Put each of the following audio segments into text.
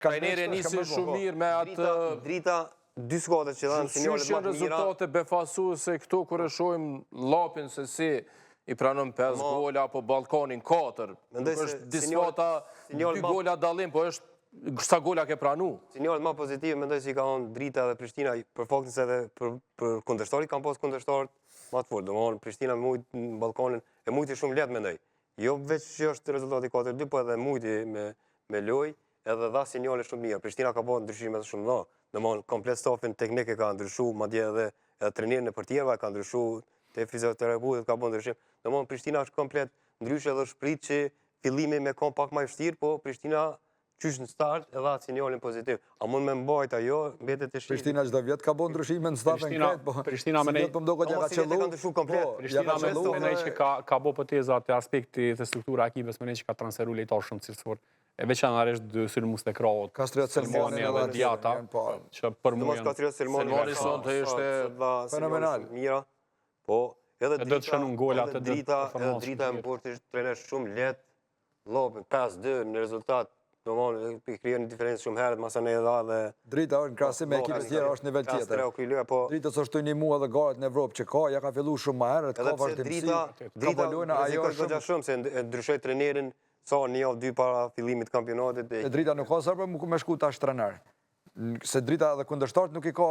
Trajneri nisi shumë mirë me atë... Drita, 2 skuadrat që dhanë sinjalet më të mira. Rezultate befasuese këtu kur e shohim Llapin se si i pranon 5 gola apo Ballkanin 4. Nuk është disfata 2 gola dallim, po është sa gola ke pranu. Sinjalet më pozitive mendoj si ka qenë Drita dhe Prishtina për faktin se edhe për kundërshtarit kanë pas kundërshtar më të fortë. Domthonë Prishtina mujt në Ballkanin e mujti shumë lehtë mendoj. Jo veç që është rezultati 4-2, po edhe mujti me lojë, edhe dha sinjale shumë mira. Prishtina ka bërë ndryshime shumë të mëdha. Domthonë komplet stafin teknik e ka ndryshuar, madje edhe trajnerin e portierëve ka ndryshuar, te fizioterapeutët ka bërë ndryshim. Domthonë Prishtina është komplet ndryshe dhe shprit që fillimi me kom pak më i vështirë, po Prishtina qysh në start e dha sinjalin pozitiv. A mund me mbajt ajo, mbetet e shqipë. Prishtina çdo vjet ka bërë ndryshime në stafin krejt, po Prishtina me ne që ka bërë poteza të aspekti të struktura ekipës me ne që ka transferuar lojtar shumë cilësor. E veçanërisht dy Sulmus te Krahut, Kastriot Selmani edhe Diata, që për mua Kastriot Selmani sonte ishte fenomenal. Mira, po edhe do të shënon gola të Drita e mporti trajner shumë lehtë, Llapin 5-2 në rezultat. Domthonë i krijon diferencë shumë herët, masane e dha dhe Drita në krahasim me ekipet tjera është nivel tjetër. Drita s'është një mua dhe garat në Evropë që ka, ja ka filluar shumë më herët, ka vazhdimsi. Drita ajo është shumë se ndryshoi trajnerin sa një javë 2 para fillimit të kampionatit. Drita nuk ka sërbe me shku tash trajner. Se Drita dhe kundërshtarët nuk i ka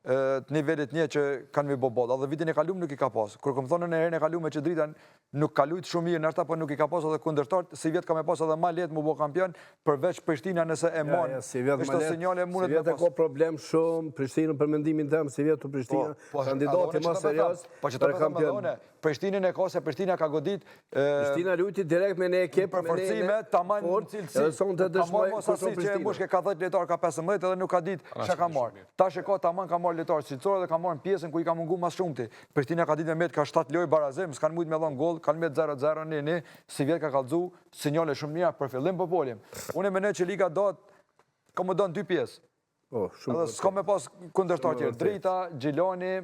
të nivelit një që kanë me bobolla, dhe vitin e kaluar nuk i ka pas. Kur kam thonë në herën e kaluar që Drita nuk ka luajtur shumë mirë në ata, po nuk i ka pas edhe kundërshtarët, si vjet ka me pas edhe më lehtë mu bë kampion, përveç Prishtina nëse e mon. Është sinjale mundet me pas. Si vjet ka problem shumë Prishtinën për mendimin tim, si vjet Prishtina kandidati më serioz për kampion. Prishtinën e ka se Prishtina ka godit Prishtina luajti direkt me një ekip për forcime tamam cilësi. Sonte dëshmoj kush që mushke ka 10 lojtar, ka 15 edhe nuk ka ditë çka ka marr. Tash e ka tamam ka marr lojtar cilësor dhe ka marrë pjesën ku i ka munguar më shumti. Prishtina ka ditë me ka 7 lojë barazim, s'kan mujt me dhon goll, kanë me 0-0 në si vjet ka kallzu, sinjale shumë mira për fillim po polim. Unë mendoj që liga do të komodon 2 pjesë. Po, shumë. Edhe s'ka me pas kundërshtar tjerë. Drita, Gjilani,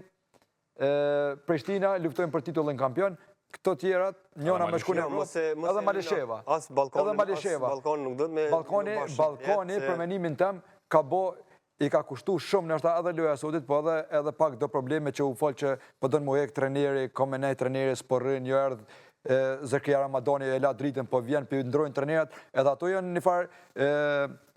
Prishtina luftojnë për titullin kampion. Këto tjerat, njëna me shku në Evropë, edhe Malisheva. Ballkani nuk do të me... Ballkani, për menimin tem, i ka kushtu shumë nështë edhe loja sotit, po edhe pak do probleme që u falë që po dënë mu ek treneri, komenej treneri, sporrin, jo erdhë, Zërkria Ramadani e la dritën, po vjen për ndrojnë trenerat, edhe ato janë një farë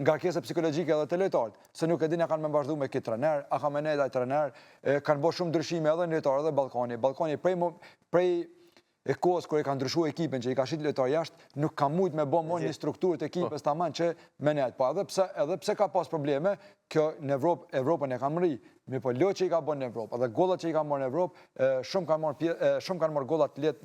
nga kese psikologjike edhe të lojtarët, se nuk e din e kanë me mbashdu me këtë trener, a ka me nejda i trener, kanë bo shumë ndryshime edhe në lojtarë edhe Ballkani. Ballkani prej e kohës kër e ka ndryshu ekipin që i ka shqit lojtarë jashtë, nuk ka mujt me bo një strukturët ekipës të aman që me nejtë. Po edhe pse ka pas probleme, kjo në Evropën e ka mëri, mi po lo që i ka bo në Evropë, edhe gollat që i ka marrë në Evropë, shumë kanë marrë gollat të letë